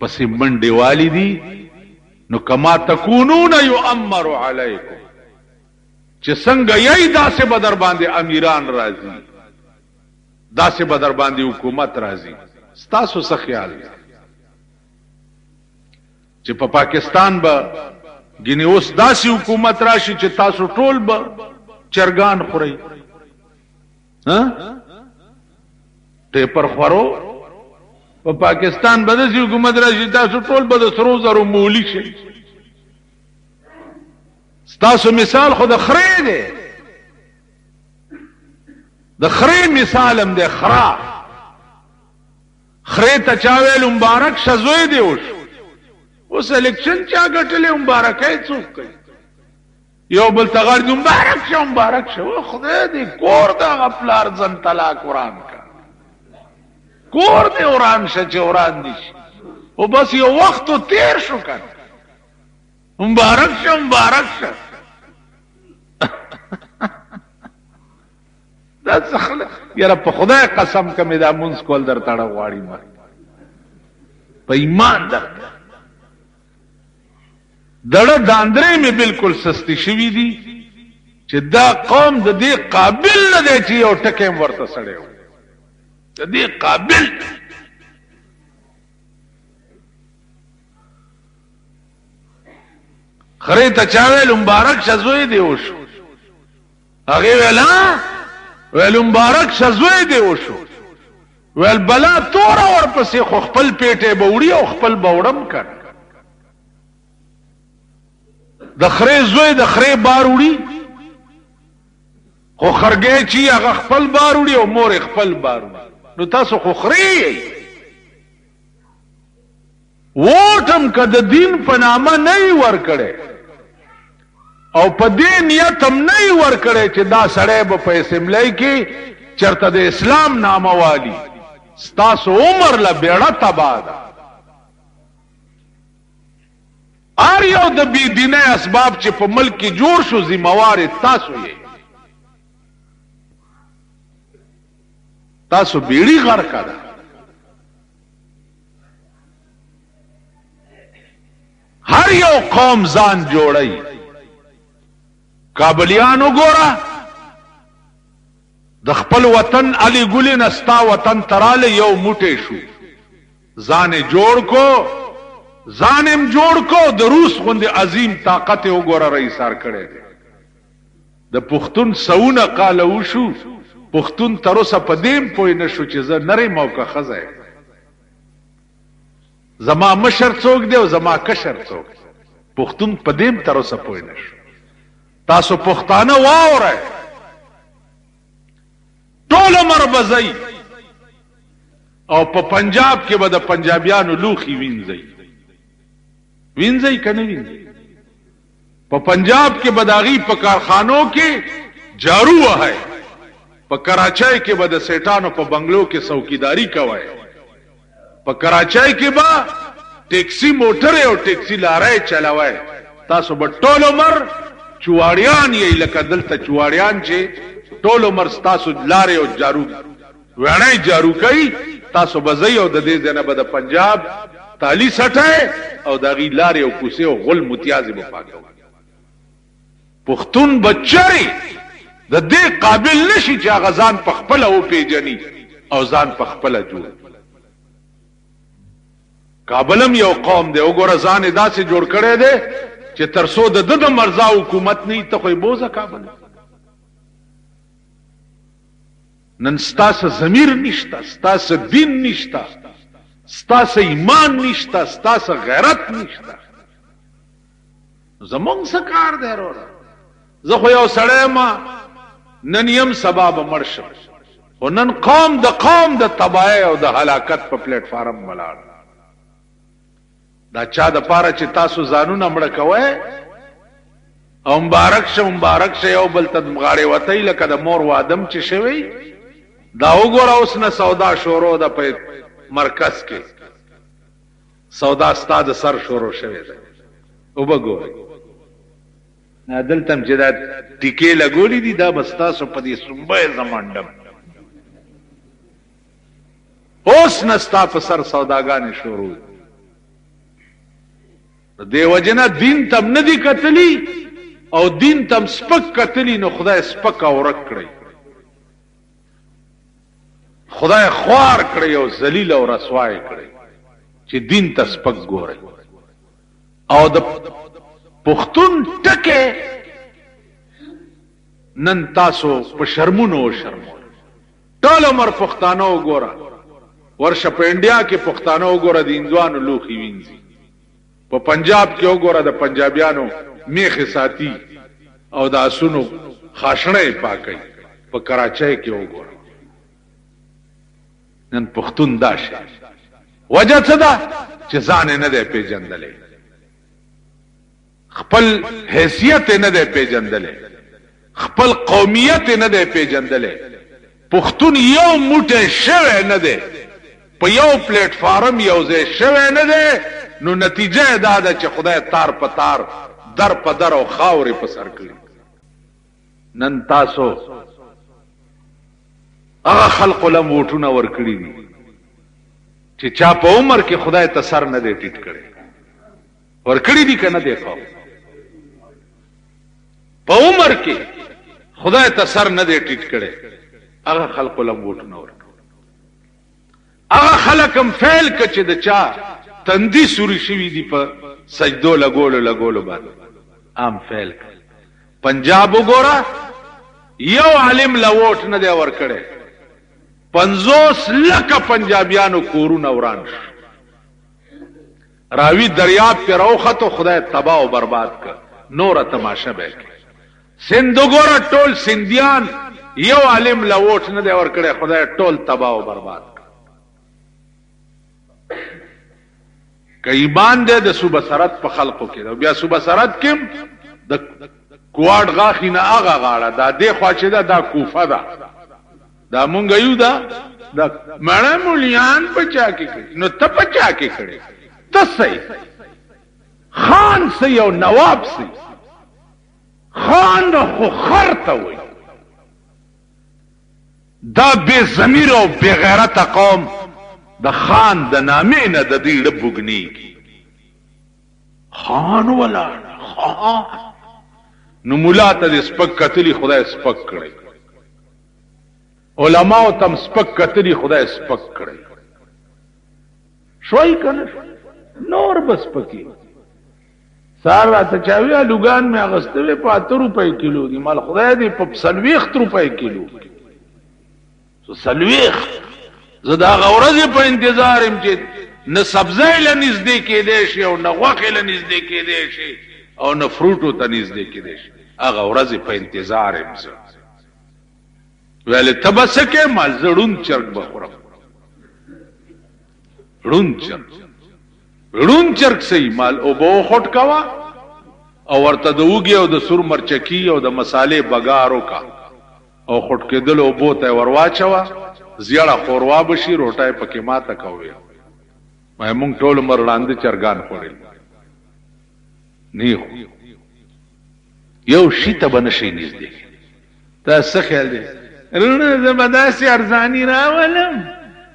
پسې منډې والی دي. نو کما تکونون یؤمر علیکم، چې څنګه یی داسې به در باندې امیران راځي، داسې به در باندې حکومت راځي. ستاسو څه خیال دی چې په پاکستان به ګینه اوس داسې حکومت راشي چې تاسو ټول به چرګان خورئ، ټیپر خورو. په پاکستان به داسې حکومت راشي تاسو ټول به د سرو زرو مولی شئ. ستاسو مثال خو د خرې دی، د خرې مثال هم دی. خرې ته چا ویل مبارک شه زوی دی وشو، اوس الیکشن چا ګټلی مبارکۍ څوک کوي؟ یو بل ته غړ دی مبارک شه مبارک شه. و خدای دې کور د هغه پلار ځن طلاق وران کا، کور دې وران شه چې وران دي شي. او بس یو وخت تیر شو کنه، مبارک شه مبارک شه. دا څه خلک یاره په خدای قسم کمې دا مونځ کول در تړه غواړي، ما په ایمان درته دړه داندرې مې بالکل سستی شوي دي چې دا قوم د دې قابل نه دی چې یو ټکی هم ورته سړی و، د دې قابل. خرې ته چا ویل مبارک شه زوی دی وشو، هغې ویل ویل مبارک شه زوی دی وشو. ویل بلا توره ورپسې خو خپل پیټې به وړي او خپل به وړم کړ. د خرې زوی د خرې بار وړي، خو خرګې چې هغه خپل بار وړي او مور خپل بار وړي. نو تاسو خو خرې ووټم که د دین په نامه نه یې ورکړی او په دې نیت هم نه یې ورکړی چې دا سړی به په اسمبلی کې چرته د اسلام نامه والي، ستاسو عمر له بیړه تباه ده. هر یو د بی دینۍ اسباب چې په ملک کې جوړ شو ذمہوار تاسو یې. تاسو بیړی غرقه ده. هر یو قوم ځان جوړی. کابلیانو ګوره د خپل وطن علی ګلی نستا وطن تراله یو موټی شو، ځان جوړ کو، ځانم جوړ کو. د روس غوندې عظیم طاقت وګوره رئیسار کړی دی. د پښتون سونه قاله وشو، پښتون تر اوسه په دې پوه نه شو چې زه نری موقع ښځه یم، زما مشر څوک دی او زما کشر څوک. پښتون په دې تر اوسه پوه نه شو. تاسو پښتانه واورئ، ټول عمر به ځئ او په پنجاب کې به د پنجابیانو لوښي وینځئ که نه وینځئ؟ په پنجاب کې به د هغوی په کارخانو کې جارو وهئ، په کراچۍ کې به د سیټانو په بنگلو کې څوکیداری کوئ، په کراچۍ کې به ټیکسی موټر او ټیکسی لارۍ چلوئ، تاسو به ټول عمر چواړیان یې لکه دلته چواړیان چې ټول عمر تاسو لارې او جارو وړای جارو کوي تاسو بزئی او د دې ځنه به د پنجاب تالی سټه او د غی لارې او کوسه او غل متیازه به پاکو پښتون بچری د دې قابل نشي چې غزان په خپل او پیجنی او ځان په خپل جوړ کابلم یو قوم دی وګوره ځان داسې جوړ کړي دی چې ترسو د مرزا حکومت نه ته خو بوزه کابل نن ستاسو ضمیر نشتا ستاسو دین نشتا ستاسو ایمان نشتا ستاسو غیرت نشتا زمونږ څه کار دی وروره زه خو یو سړی ما نن یم سبا به مړ شم خو نن قوم د تباهۍ او د هلاکت په پلیټ فارم ولاړ دا چا د پاره چې تاسو ځانونه مړه کوئ او مبارک شه یو بل ته مغاړې وتی لکه د مور وادم چې شوی دا وګوره اوس نه سودا شروع ده په مرکز کې سودا ستا د سر شروع شوی ده وګورئ دلته چې دا ټیکې لګولې دي دا بس تاسو په دې سنبه زمانډم اوس نه ستا په سر سوداګانې شروع دیو جنا دین تم ندی کتلی او دین تم سپک کتلی نو خدای سپک او رک کړی خدای خوار کړی او ذلیل او رسوای کړی چې دین ته سپک ګوري او د پښتون ټکه نن تاسو په شرمونو ټول عمر پښتانه وګوره ورشه په انډیا کې پښتانه وګوره د هندوانو لوخي وینځي په پنجاب کې وګوره د پنجابیانو میخه ساتي او د اسونو خاصړې پاکي په کراچۍ کې وګوره نن پښتون داشه وجه څه ده چې ځان نه دی پیژندلې خپل حیثیت نه دی پیژندلې خپل قومیت نه دی پیژندلې پښتون یو موټه شوه نه دی په یو پلیټ فارم یو ځای شوه نه دی نو نتیجه دا ده چې خدای تار په تار در په در او خاورې په سر کړی نن تاسو هغه خلق له موټونه ور کړی دي چې چا په عمر کې خدای ته سر نه دی ټیټ کړی ور کړی دي کنه دی خو په عمر کې خدای ته سر نه دی ټیټ کړی هغه خلق له موټونه ور هغه خلقم فعل کچ د چا تندی سوري شوی دی په سجدو لګولو باندې عام فعل پنجاب وګوره یو عالم لوټ نه دی ور کړی 50 لک پنجابیانو کورونه وران راوی دریاب پر اوخته خدای تباہ او برباد ک نور تماشا به سند وګوره ټول سندیان یو عالم لوټ نه دی ور کړی خدای ټول تباہ او برباد که ایمان دې د صوبه سرت په خلقو کې او بیا صوبه سرت کې د کوړ غاخي نه هغه غاړه دا دې خواچه دا کوفه ده دا مونږ یو دا مړه مولیان بچا کې کړي نو ته بچا کې کړي ته سي خان سي او نواب سي خان خو خرته وي دا بے ضمیر او بے غیرت قوم د خان د نامې نه د دې لبګنی خان ولا خان نو مولا ته سپک کتلی خدای سپک کړی علماء تم سپک کتلی خدای سپک کړی شوي کنه نور بس پکی سارا ته چاویا لوګان می اغستوي په 8 روپے کیلو دی مال خدای دې په 60 روپے کیلو سو 60 زدا غورز په انتظار يم چې نه سبزی له نږدې کې دی شي او نه غوښه له نږدې کې دی شي او نه فروټو ته نږدې کې دی شي هغه ورځ په انتظار يم ویل تبسکه ما زړون چرګ بخورم رون چرګ سي مال او بو خټ کوا او ورته دوږي او د سور مرچکی او د مصالې بګارو کا او خټ کېدل او بو ته ورواچوا زیړه خوروا بشي روټای پکې ماته کوي مې مونږ ټول مر وړاندې چرګان خوړل نیو یو شي ته بنشي نږدې تا څه خیال دی رونه زبداسي ارزانی راولم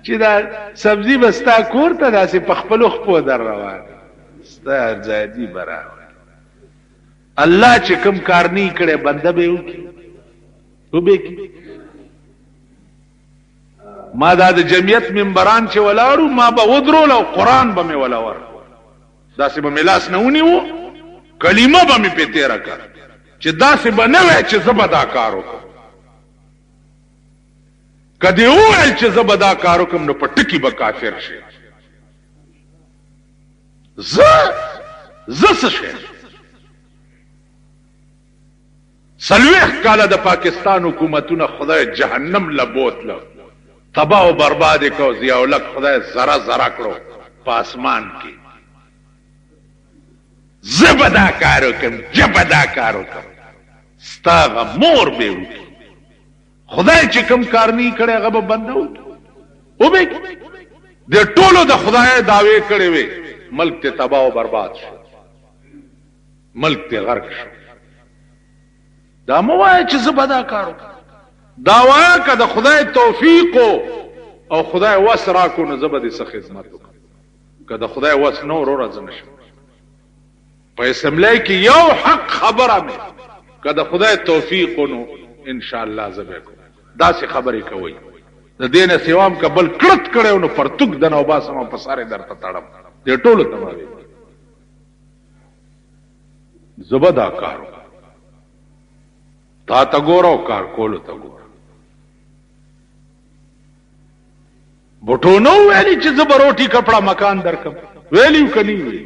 چې دا سبزی بستا کور ته داسې په خپل خپو در روان ستا ارزادي براوه الله چې کوم کار نه کړي بنده به وکي وبېکی ما دا د جمعیت منبران چې ولاړو ما به ودرول او قران به مې ولاور داسې به ملاس نه ونیو کلمه به مې په تیرا کړ چې داسې به نه وای چې زبا دا کار وکړم کدی وویل چې زبا دا کار وکړم نو په ټکی به کافر شي ز څه شي سلوخ کاله د پاکستان حکومتونه خدای جهنم لبوتله تباہ و برباد کو ضیاء الحق خدای ذرا ذرا کړو په اسمان کې زبدا کارو کوم جبدا کارو کوم ستاغه مور به وکي خدای چې کوم کار نه کړي هغه به بندو او به د ټولو د خدای داوی کړي وي ملک ته تباہ و برباد شو ملک ته غرق شو دا موای چې زبدا کارو دا وای که د خدای توفیق او خدای وس راکو نو زبدي څخه خدمت وکړه که د خدای وس نو ورو راځنه شو په اسمبلی کې یو حق خبره مې که د خدای توفیق نو ان شاء الله زبې کو دا څه خبرې کوي د دینه سیوام کبل کړت کړو نو پرتګ د نو باسم په ساره درته تړم دې ټولو تمامي زبدا کارو تا تا ګورو کار کولو تا ګورو بټو نو ویلی چې زبروټي کپڑا مکان درکم ویلیو کني وی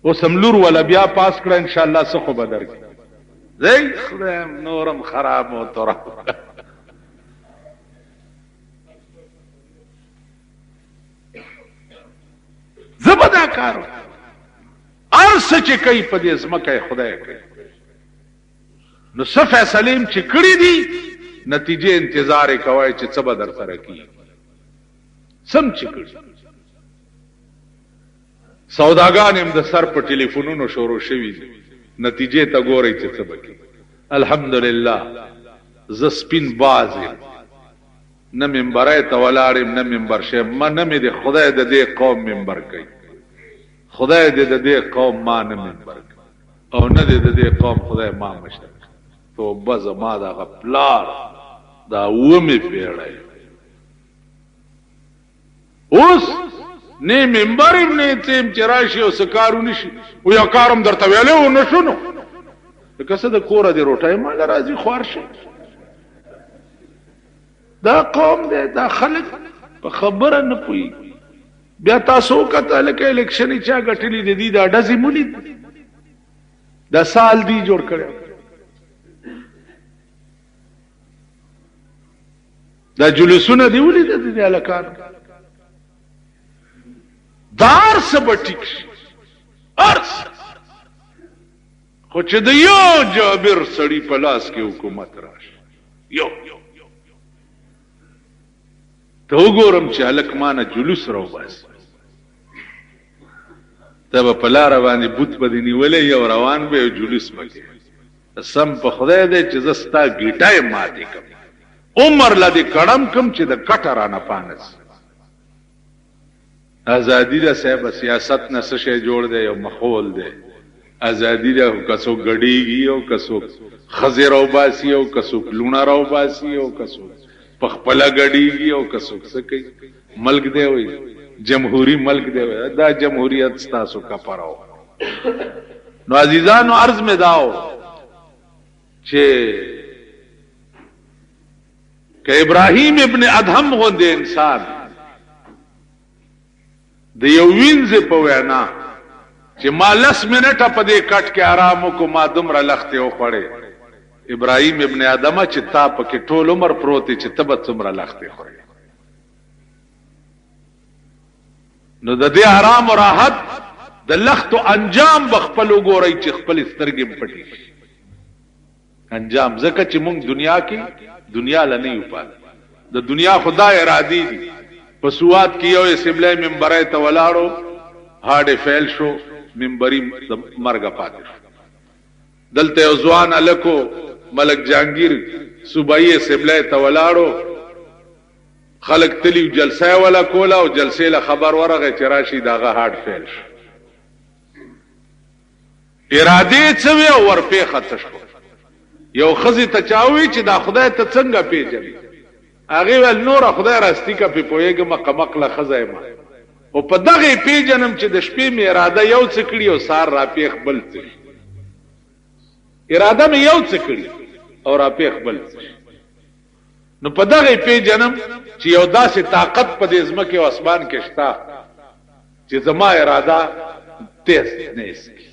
او سملور ولا بیا پاس کړه ان شاء الله سخو بدر کی زي خدای نورم خراب مو تر زبدا کارو ارس چې کوي په دې سمکه خدای کوي نو صف سلیم چې کړی دي نتیجه انتظار کوي چې څه به در سره کی سم چې کړی سوداګان هم د سر په ټلیفونونو شروع شوي دي نتیجه ته ګوري چې څه بکی الحمدلله ز سپین باز نه منبرای ته ولاړم نه منبر شه ما نه مې د خدای د دې قوم منبر کوي خدای دې د دې قوم ما نه منبر او نه دې د دې قوم خدای ما مشته تو بز ما دا غپلار دا ومه پیړای اوس نه منبرم نه تیم چرایشي او سکارو نشي او یا کارم درته ویلو نو شنو کسه د کوره دی روټای ما راځي خورشي دا قوم دی دا خلک په خبره نه پوي بیا تاسو کته لکه الیکشن چا غټلی دی دا ډزې مولي دا سال دی جوړ کړو دا جلوسونه دی ولې د الکان دار سبټیک ارس خو چې د یو جابر سړی په لاس کې حکومت راشي یو ته وګورم چې الک مانه جلوس راو بس ته په لار باندې بوت بدی نیولې یو روان به جلوس مګي سم په خدای دې چې زستا گیټای ماتې کوم عمر لدی کړم کم چې د کټرانه پانس ازادي د سیاست نه څه شی جوړ دی او مخول دی ازادي د کسو غړیږي او کسو خزر او باسی او کسو لونه راو باسی او کسو پخپلا غړیږي او کسو څه کوي ملک دی وي جمهوریت ملک دی دا جمهوریت تاسو کا پراو نو عزیزانو عرض می داو چې کہ ابراہیم ابن ادهم غوندې انسان د یو وینځ په وینا چې ما 10 منټه په دې کټ کې آرام کو ما دومره لخته او خړې ابراهیم ابن ادم چې تا په کې ټول عمر پروتي چې تبه څومره لخته خړې نو د دې آرام او راحت د لختو انجام بخپل وګورئ چې خپل سترګې پټي انجام ځکه چې موږ دنیا کې دنیا لنه یو پات د دنیا خدای ارادي دي په سوات کې یو اسمبلی منبره ته ولاړو هاډ فیل شو منبري مرګ پاتې دلته یو ځوان الکو ملک جهانگیر صوبایي سبلای تولاړو خلق تلی جلسه ولا کولا او جلسه له خبر ورغه چراشي داغه هارت فیل اراده څوی او ورپې خط شو یو خزي تچاوي چې دا خدای ته څنګه پیژني هغه ول نور خدای راستی کا په پويګه مقمقله خزای ما او په دغه پیژنم چې د شپې می اراده یو څکړي او سار را پیخ بل څه اراده می یو څکړي او را پیخ بل څه نو په دغه پیژنم چې یو داسې طاقت په دې ځمکه او اسمان کې شته چې زما اراده تیز نه اسکی